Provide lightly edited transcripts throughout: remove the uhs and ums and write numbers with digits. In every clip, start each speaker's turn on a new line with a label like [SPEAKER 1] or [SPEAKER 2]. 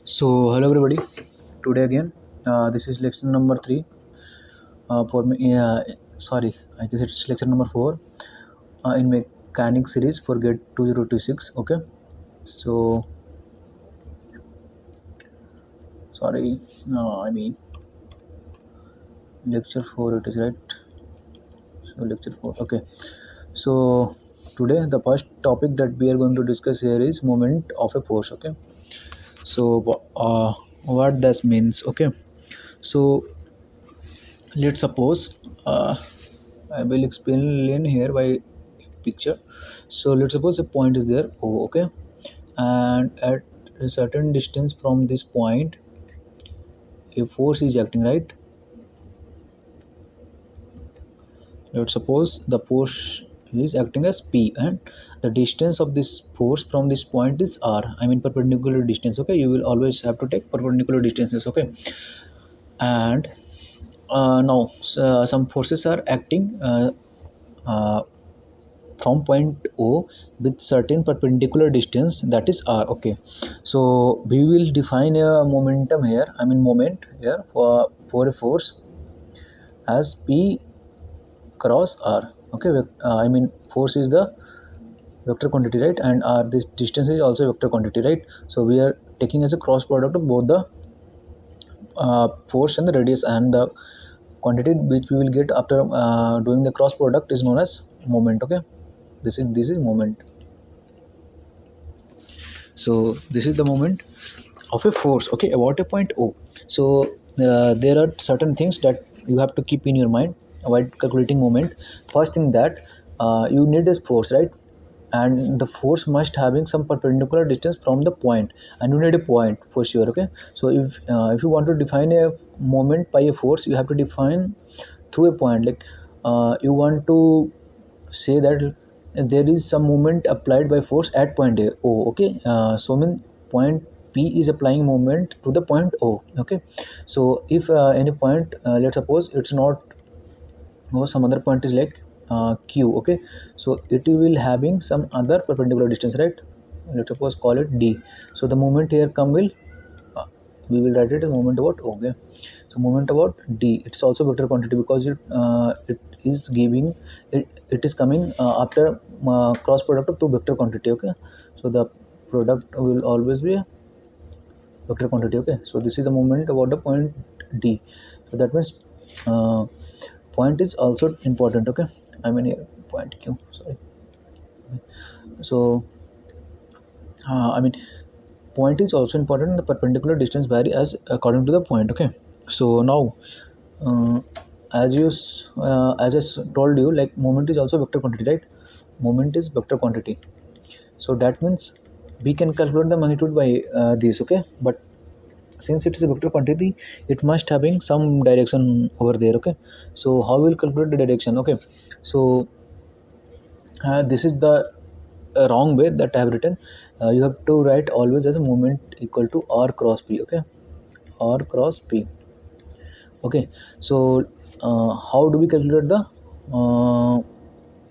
[SPEAKER 1] So hello everybody. Today again, this is lecture number three. For me, sorry, I guess it's lecture number four in mechanics series for GATE 2026. Okay. So sorry, I mean lecture four. It is right. So lecture four. Okay. So today the first topic that we are going to discuss here is moment of a force. Okay. So what this means? Okay. So let's suppose I will explain here by picture. So let's suppose a point is there O, okay, and at a certain distance from this point a force is acting, right? Let's suppose the force is acting as P and the distance of this force from this point is R, I mean perpendicular distance. Okay, you will always have to take perpendicular distances. Okay, and now some forces are acting uh, from point O with certain perpendicular distance, that is R. Okay, so we will define a momentum here, I mean moment here for a force as P cross R. Okay, I mean force is the vector quantity, right, and R, this distance is also vector quantity, right? So we are taking as a cross product of both the force and the radius, and the quantity which we will get after doing the cross product is known as moment. Okay, this is moment. So this is the moment of a force, okay, about a point O. So there are certain things that you have to keep in your mind while calculating moment. First thing that you need a force, right, and the force must having some perpendicular distance from the point, and you need a point for sure. Okay, so if you want to define a moment by a force, you have to define through a point. Like you want to say that there is some moment applied by force at point A, O. Okay, so mean point P is applying moment to the point O. Okay, so if any point, let's suppose it's not, or some other point is like Q. Okay, so it will having some other perpendicular distance, right? Let's suppose call it D. So the moment here come will we will write it as moment about O. Okay, so moment about D, it's also vector quantity because it is giving it is coming after cross product of two vector quantity. Okay, so the product will always be a vector quantity. Okay, so this is the moment about the point D. So that means point is also important. Okay, I mean here point Q, sorry. So I mean point is also important, the perpendicular distance vary as according to the point. Okay, so now as I told you, like moment is also vector quantity, right? Moment is vector quantity, so that means we can calculate the magnitude by this. Okay, but since it is a vector quantity, it must having some direction over there. Okay, so how we will calculate the direction? Okay, so this is the wrong way that I have written. You have to write always as a moment equal to R cross P. Okay, R cross P. Okay, so how do we calculate the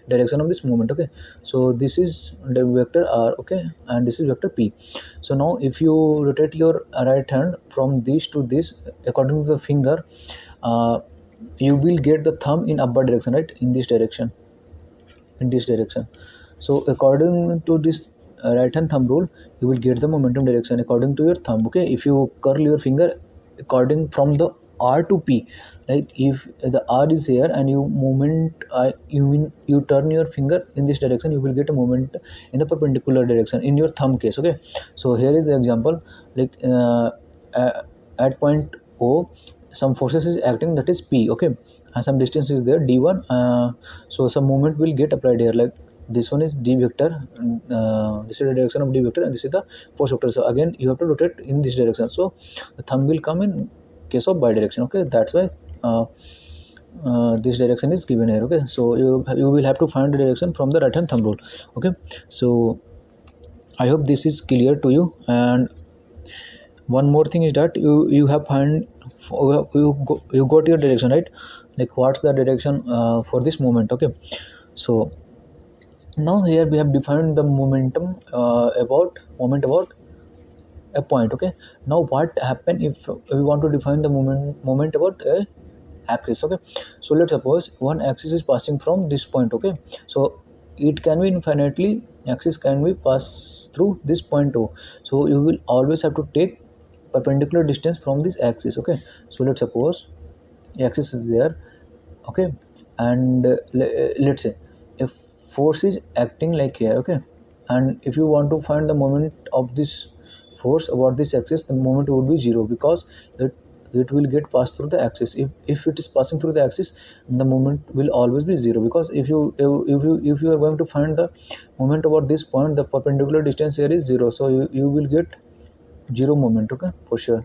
[SPEAKER 1] direction of this moment? Okay, so this is the vector R, okay, and this is vector P. So now if you rotate your right hand from this to this according to the finger, you will get the thumb in upward direction, right, in this direction, so according to this right hand thumb rule, you will get the momentum direction according to your thumb. Okay, if you curl your finger according from the R to P, like if the R is here and you you turn your finger in this direction, you will get a moment in the perpendicular direction in your thumb case. Okay, so here is the example, like at point O some forces is acting, that is P. Okay, and some distance is there D1, so some moment will get applied here, like this one is D vector, this is the direction of D vector, and this is the force vector. So again you have to rotate in this direction, so the thumb will come in case of bidirection. Okay, that's why this direction is given here. Okay, so you will have to find the direction from the right hand thumb rule. Okay, so I hope this is clear to you. And one more thing is that you have find you got your direction, right? Like what's the direction for this moment? Okay, so now here we have defined the momentum about a point. Okay, now what happen if we want to define the moment about a axis? Okay, so let's suppose one axis is passing from this point. Okay, so it can be infinitely, axis can be passed through this point O. So you will always have to take perpendicular distance from this axis. Okay, so let's suppose the axis is there. Okay, and let's say if force is acting like here. Okay, and if you want to find the moment of this force about this axis, the moment would be 0, because it will get passed through the axis. If it is passing through the axis, the moment will always be 0, because if you are going to find the moment about this point, the perpendicular distance here is 0, so you will get 0 moment. Okay, for sure.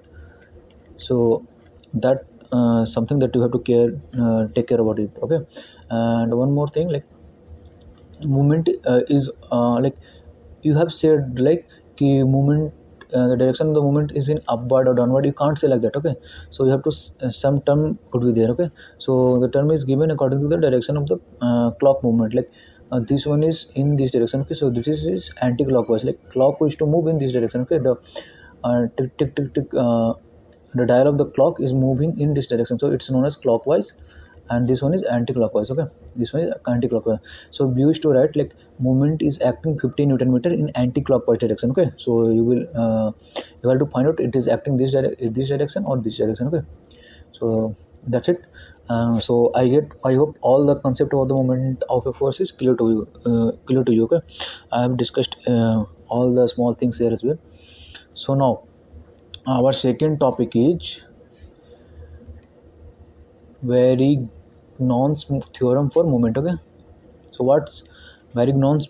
[SPEAKER 1] So that something that you have to take care about it. Okay, and one more thing, like movement is like you have said, like ki movement, the direction of the movement is in upward or downward. You can't say like that. Okay, so you have to some term would be there. Okay, so the term is given according to the direction of the clock movement. Like this one is in this direction. Okay, so this is anti-clockwise, like clock is to move in this direction. Okay, the tick tick tick tick, the dial of the clock is moving in this direction, so it's known as clockwise, and this one is anti-clockwise. Okay, this one is anti-clockwise. So we used to write like movement is acting 50 Newton meter in anti-clockwise direction. Okay, so you have to find out it is acting this direction or this direction. Okay, so that's it. So I hope all the concept of the moment of a force is clear to you. Okay, I have discussed all the small things here as well. So now our second topic is Varignon's theorem for moment. Okay, so what's Varignon's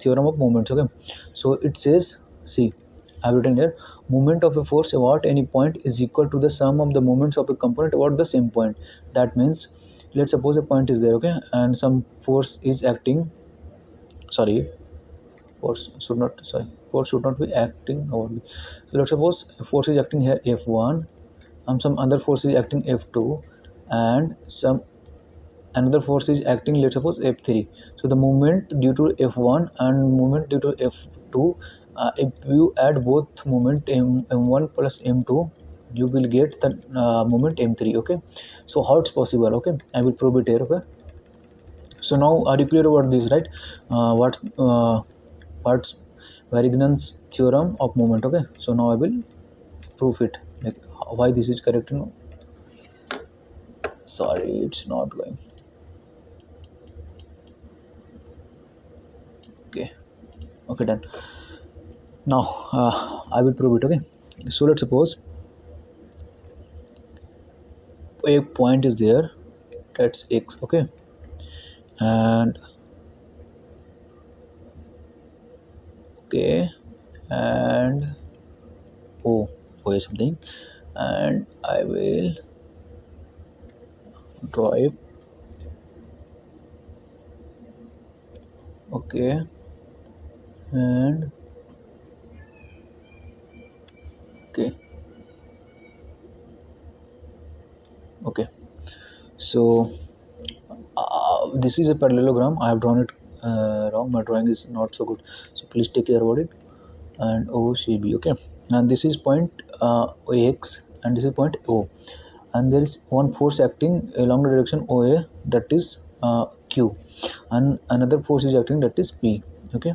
[SPEAKER 1] theorem of moments? Okay, so it says, see, I have written here, moment of a force about any point is equal to the sum of the moments of a component about the same point. That means, let's suppose a point is there. Okay, and some force is acting, force should not be acting over. So let's suppose a force is acting here F1, and some other force is acting F2, and some another force is acting, let's suppose, F3. So the moment due to F1 and moment due to F2, if you add both moment M1 plus M2, you will get the moment M3. Okay, so how it's possible? Okay, I will prove it here. Okay, so now are you clear about this, right? What's Varignon's theorem of moment? Okay, so now I will prove it, like why this is correct. Sorry, it's not going. Okay, done. Now I will prove it. Okay, so let's suppose a point is there, that's X. Okay, and O is something, and I will draw it. Okay, and okay, so this is a parallelogram. I have drawn it wrong. My drawing is not so good, so please take care about it. And OCB. Okay, and this is point X, and this is point O, and there is one force acting along the direction OA, that is Q, and another force is acting, that is P. Okay,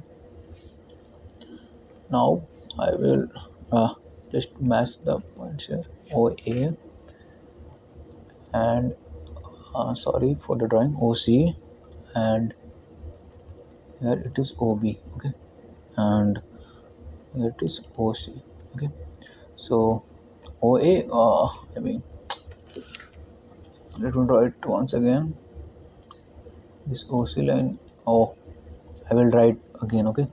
[SPEAKER 1] now I will just match the points here, OA, and sorry for the drawing, OC, and here it is OB. Okay, and here it is OC. Okay, so OA, let me draw it once again. This OC line, I will write again. Okay,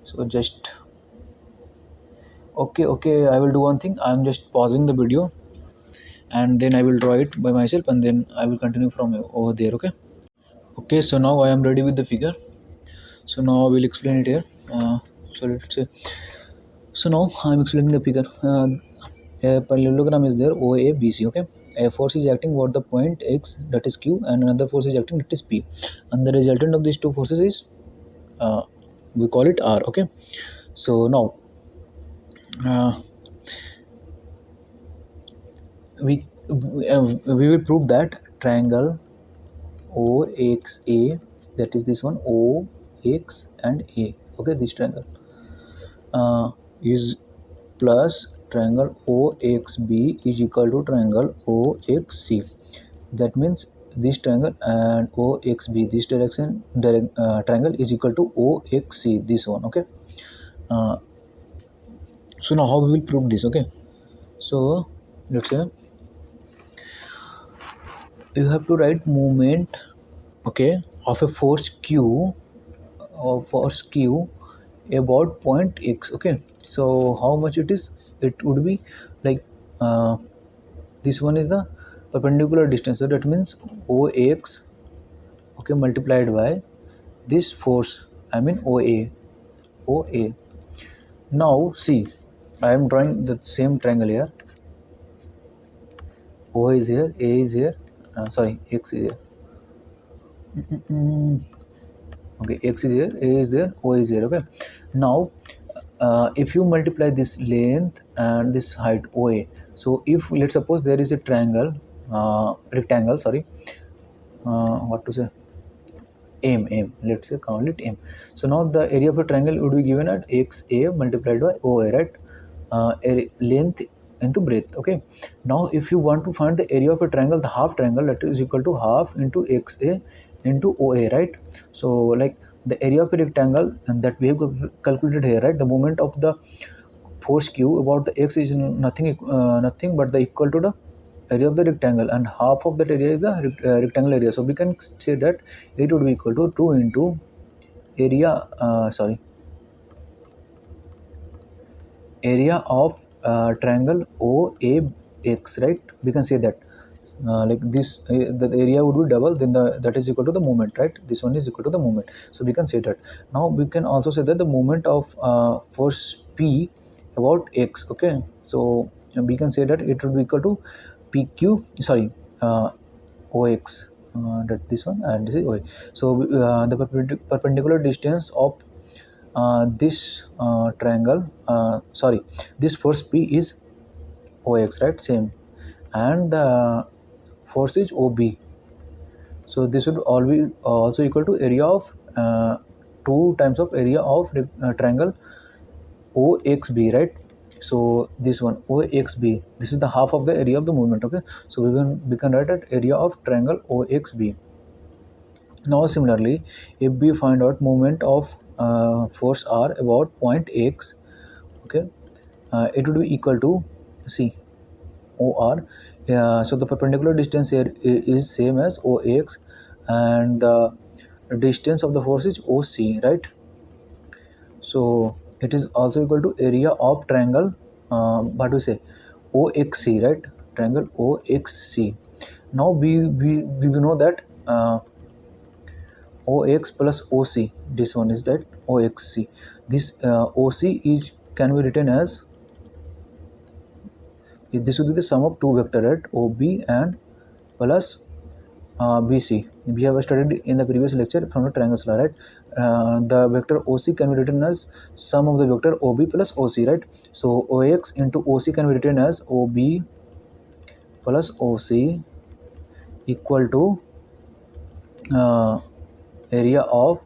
[SPEAKER 1] so just okay, I will do one thing. I am just pausing the video, and then I will draw it by myself, and then I will continue from over there. Okay, so now I am ready with the figure. So now I will explain it here. So let's say, so now I am explaining the figure. A parallelogram is there, OA BC. Okay, a force is acting over the point X, that is Q, and another force is acting, that is P, and the resultant of these two forces is we call it R. Okay, So now uh, we will prove that triangle OXA, that is this one OX and A, okay, this triangle is plus triangle OXB is equal to triangle OXC. That means this triangle and OXB, this triangle is equal to OXC, this one, okay. So now how we will prove this, okay. So let's say you have to write moment, okay, of a force Q about point X, okay. So how much it is? It would be like this one is the perpendicular distance, so that means OX, okay, multiplied by this force, I mean OA. Now see, I am drawing the same triangle here. O is here, A is here, sorry, X is here. Okay, X is here, A is there, O is here, okay. Now if you multiply this length and this height OA, so if let's suppose there is a triangle, rectangle, sorry, what to say, M, let's say call it M. So now the area of a triangle would be given at XA multiplied by OA, right, length into breadth, okay. Now if you want to find the area of a triangle, the half triangle, that is equal to half into XA into OA, right. So like the area of a rectangle, and that we have calculated here, right, the moment of the force Q about the X is nothing but the equal to the area of the rectangle, and half of that area is the rectangle area. So we can say that it would be equal to 2 into area area of triangle OAX, right. We can say that like this, the area would be double, then that is equal to the moment, right. This one is equal to the moment, so we can say that. Now we can also say that the moment of force P about X, okay. So we can say that it would be equal to PQ, sorry, OX, that this one, and this is OA. So the perpendicular distance of this triangle, this force P is OX, right, same, and the force is OB. So this would also equal to area of 2 times of area of triangle OXB, right. So this one OXB, this is the half of the area of the movement, okay. So we can write at area of triangle OXB. Now similarly, if we find out moment of force R about point X, okay, it would be equal to C OR. So the perpendicular distance here is same as OX, and the distance of the force is OC, right. So it is also equal to area of triangle, what do we say, OXC, right, triangle OXC. Now we know that OX plus OC, this one is that OXC. This OC can be written as, this would be the sum of two vectors, right, OB and plus BC. We have studied in the previous lecture from the triangles law, right. The vector OC can be written as sum of the vector OB plus OC, right. So OX into OC can be written as OB plus OC equal to area of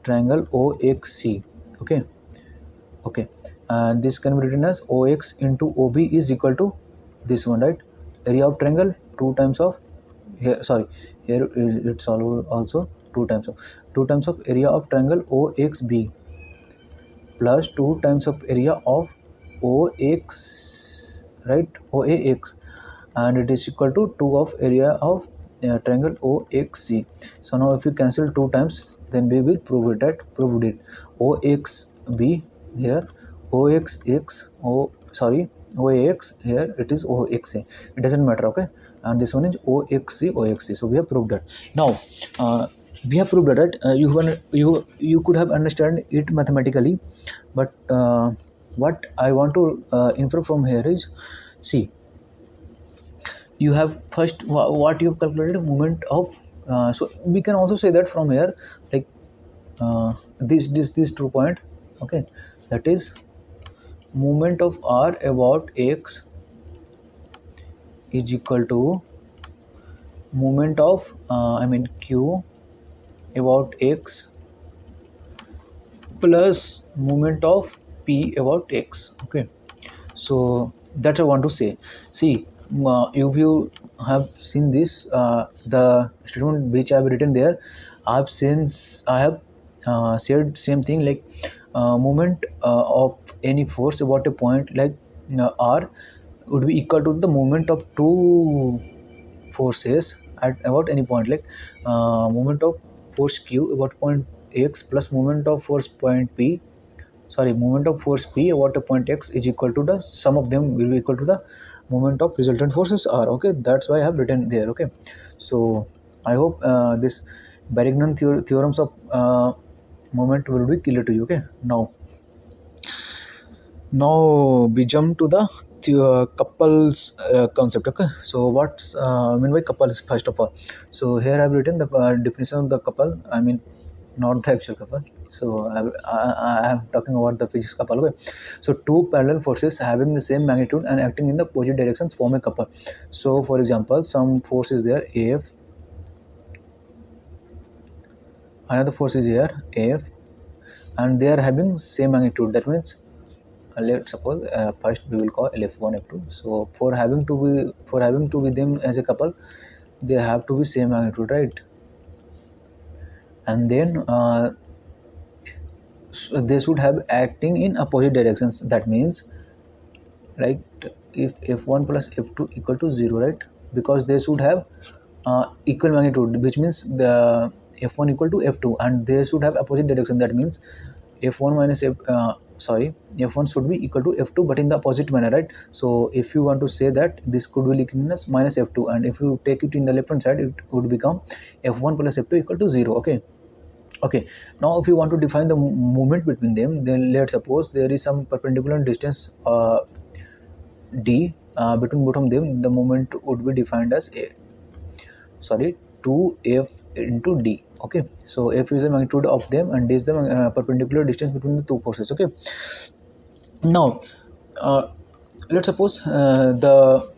[SPEAKER 1] triangle OXC, okay, and this can be written as OX into OB is equal to this one, right, area of triangle 2 times of here, sorry, here it's also 2 times of area of triangle OXB plus 2 times of area of OX, right, OAX, and it is equal to 2 of area of triangle OXC. So now if you cancel 2 times, then we will prove it. OXB here, OXX, OAX here, it is OXA. It doesn't matter, okay. And this one is OXC. So we have proved that. Now we have proved that you could have understood it mathematically, but what I want to infer from here is, see, you have first what you have calculated moment of so we can also say that from here, like this 2 point, okay, that is moment of r about x is equal to moment of q about x plus moment of p about x. Okay, so that I want to say. See, if you have seen this, the statement which I have written there, I have said same thing, like moment of any force about a point like r would be equal to the moment of two forces at about any point, like moment of force q about point x plus moment of force point p, moment of force p about a point x is equal to the sum of them will be equal to the moment of resultant forces r. Okay, that's why I have written there. Okay, so I hope this Berignan theorems of moment will be clear to you. Okay, now we jump to the couples concept. Okay, so what's mean by couples first of all? So here I've written the definition of the couple, not the actual couple. So I am talking about the physics couple. Okay, so two parallel forces having the same magnitude and acting in the opposite directions form a couple. So for example, some force is there F, another force is here F, and they are having same magnitude. That means let's suppose first we will call F1 F2. So for having to be them as a couple, they have to be same magnitude, right? And then so they should have acting in opposite directions. That means like if f1 plus f2 equal to 0, right? Because they should have equal magnitude, which means the f1 equal to f2, and they should have opposite direction. That means f1 minus f1 should be equal to f2 but in the opposite manner, right? So if you want to say that, this could be written as minus f2, and if you take it in the left hand side, it would become f1 plus f2 equal to 0. Okay, now if you want to define the movement between them, then let's suppose there is some perpendicular distance d between both of them. The moment would be defined as 2f into d. Okay, so f is the magnitude of them and d is the perpendicular distance between the two forces. Okay, now let's suppose the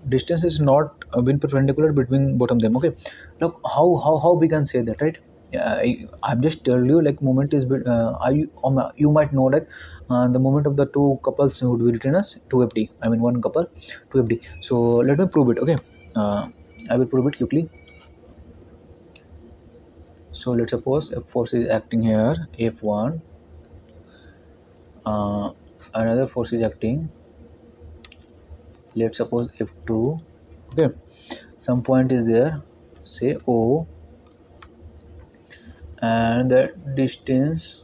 [SPEAKER 1] distance is not been perpendicular between both of them. Okay, look how we can say that, right? I've just told you, like moment is you might know that the moment of the two couples would be written as 2fd. One couple 2fd. So let me prove it. Okay, I will prove it quickly. So let's suppose a force is acting here f1, another force is acting, let's suppose f2. Okay, some point is there, say O, and the distance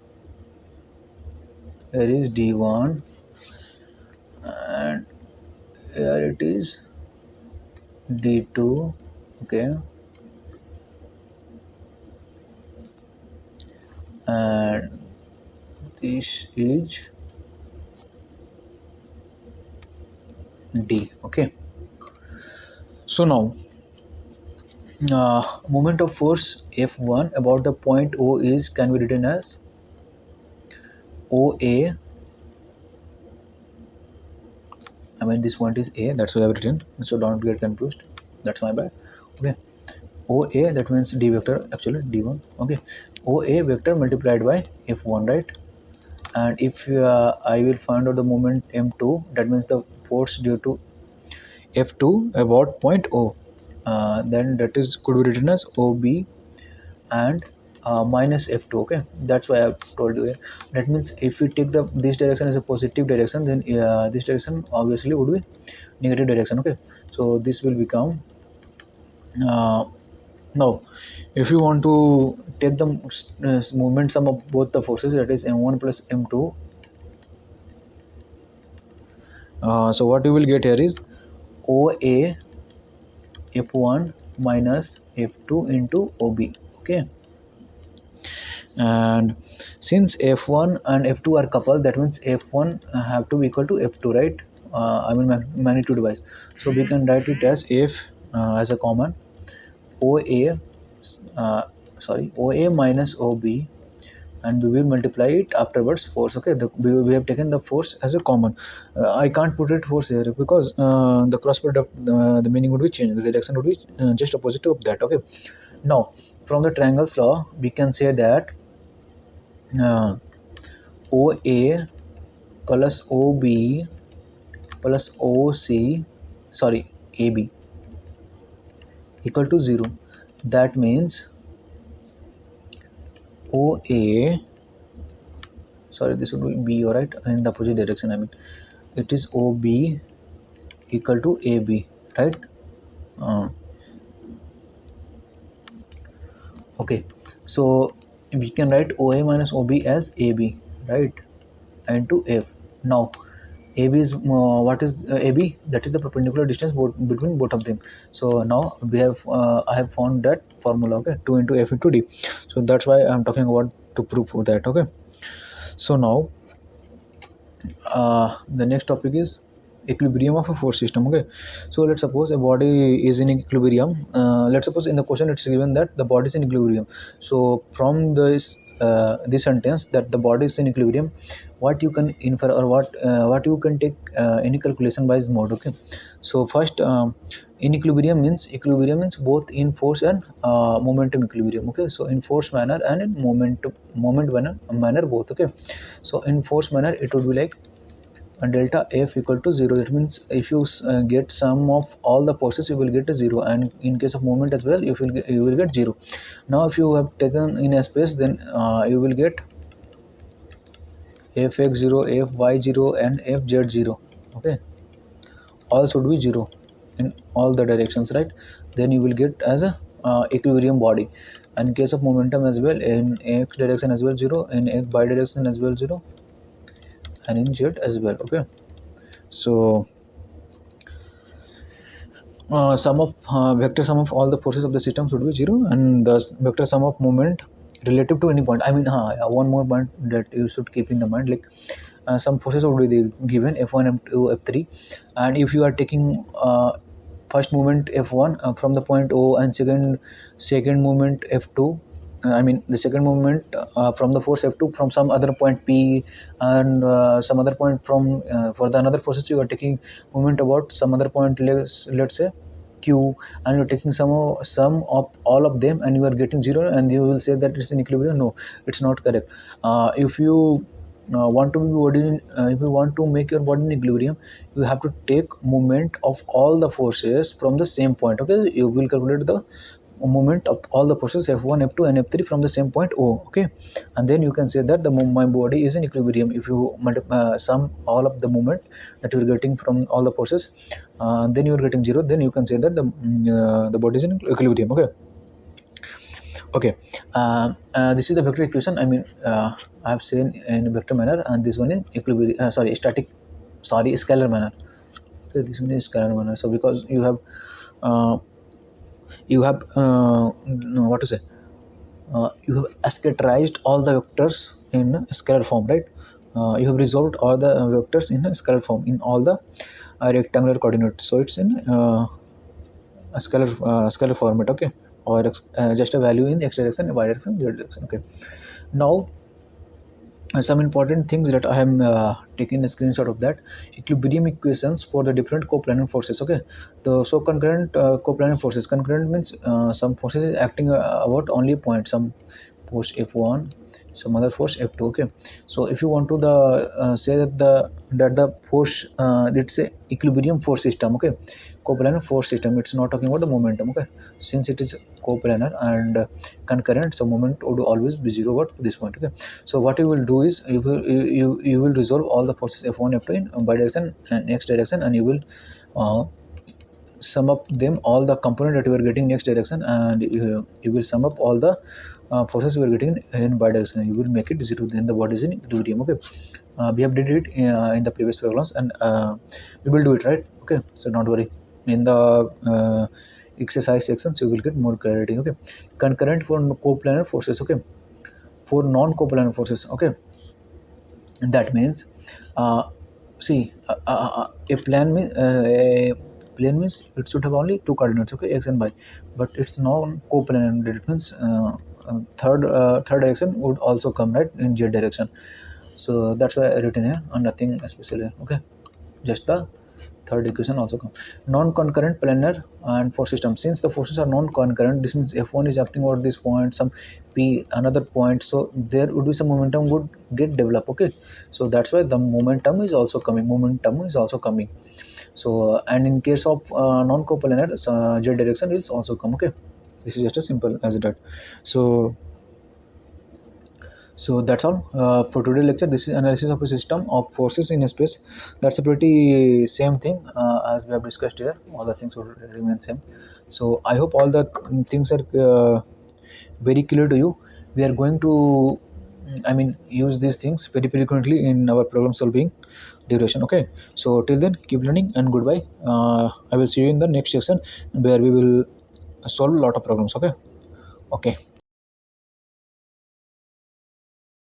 [SPEAKER 1] here is d1, and here it is d2. Okay, and this is d. Okay, so now moment of force F1 about the point O can be written as OA. This point is A, that's why I've written, so don't get confused, that's my bad. Okay, OA, that means D vector, actually D1. Okay, OA vector multiplied by F1, right? And if I will find out the moment M2, that means the force due to F2 about point O, then that is could be written as OB and minus F2. Okay, that's why I've told you here. That means if we take this direction as a positive direction, then this direction obviously would be negative direction. Okay, so this will become now if you want to take the movement sum of both the forces, that is M1 plus M2, so what you will get here is OA F1 minus F2 into OB. Okay, and since F1 and F2 are coupled, that means F1 have to be equal to F2, right? Magnitude wise, so we can write it as F as a common OA OA minus OB, and we will multiply it afterwards force. Okay, we have taken the force as a common. I can't put it force here because the cross product, the meaning would be changed, the direction would be just opposite of that. Okay, now from the triangles law we can say that OA plus OB plus OC, sorry, AB equal to 0. That means OA, sorry, this would be B, alright, in the opposite direction. I mean, it is OB equal to AB, right? Okay, so we can write OA minus OB as AB, right, and to F. Now AB is what is AB? That is the perpendicular distance between both of them. So now we have I have found that formula. Okay, 2 into F into D. So that's why I'm talking about to prove that. Okay, so now the next topic is equilibrium of a force system. Okay, so let's suppose a body is in equilibrium. Let's suppose in the question it's given that the body is in equilibrium. So from this this sentence that the body is in equilibrium, what you can infer or what you can take any calculation by this mode. Okay, so first in equilibrium means both in force and momentum equilibrium. Okay, so in force manner and in moment manner both. Okay, so in force manner it would be like delta F equal to 0. That means if you get sum of all the forces, you will get a 0, and in case of moment as well, you will get 0. Now if you have taken in a space, then you will get Fx0, Fy0 and Fz0. Okay, all should be 0 in all the directions, right? Then you will get as a equilibrium body. And in case of momentum as well, in x direction as well 0, in x y direction as well 0, and in z as well. Okay, so vector sum of all the forces of the system should be 0, and the vector sum of moment relative to any point. I mean, one more point that you should keep in the mind, like some forces would be given F1, F2, F3, and if you are taking first movement F1 from the point O, and second movement F2, I mean the second movement from the force F2 from some other point P, and some other point from for the another process you are taking movement about some other point, let's say Q, and you're taking sum of all of them and you are getting 0, and you will say that it's in equilibrium. No, it's not correct. If you want to be body if you want to make your body in equilibrium, you have to take moment of all the forces from the same point. Okay, you will calculate the moment of all the forces F1, F2 and F3 from the same point O. Okay, and then you can say that my body is in equilibrium. If you sum all of the moment that you are getting from all the forces, then you are getting 0, then you can say that the body is in equilibrium. Okay, this is the vector equation. I mean, I have seen in vector manner, and this one is equilibrium, scalar manner. Okay, this one is scalar manner. So because you have what to say, you have scalarized all the vectors in scalar form, right? You have resolved all the vectors in a scalar form in all the rectangular coordinates, so it's in a scalar format. Okay, or just a value in x direction, y direction, z direction. Okay, now some important things that I am taking a screenshot of that: equilibrium equations for the different coplanar forces. Okay, so concurrent coplanar forces. Concurrent means some forces is acting about only a point, some force F1, some other force F2. Okay, so if you want to say that the force, let's say equilibrium force system. Okay, coplanar force system, it's not talking about the momentum. Okay, since it is coplanar and concurrent, so moment would always be 0 at this point. Okay, so what you will do is you will resolve all the forces F1, F2 in y direction and x direction, and you will sum up them all the component that you are getting in x direction, and you will sum up all the forces you are getting in y direction, and you will make it 0. Then the body is in equilibrium. Okay, we have did it in the previous programs, and we will do it, right? Okay, so don't worry, in the exercise sections you will get more clarity. Okay, concurrent for coplanar forces. Okay, for non-coplanar forces. Okay, and that means see a plane means it should have only two coordinates. Okay, x and y, but it's non-coplanar. That means third direction would also come, right, in z direction. So that's why I written here, and nothing special here. Okay, just the third equation also come. Non-concurrent planar and force system. Since the forces are non-concurrent, this means F1 is acting over this point, some P another point, so there would be some momentum would get developed. Okay, so that's why the momentum is also coming. So and in case of non-coplanar, z direction will also come. Okay, this is just as simple as that. So that's all for today's lecture. This is analysis of a system of forces in a space. That's a pretty same thing as we have discussed here. All the things will remain same. So I hope all the things are very clear to you. We are going to, use these things very frequently in our problem solving duration. Okay. So till then, keep learning and goodbye. I will see you in the next section where we will solve a lot of problems. Okay. Okay.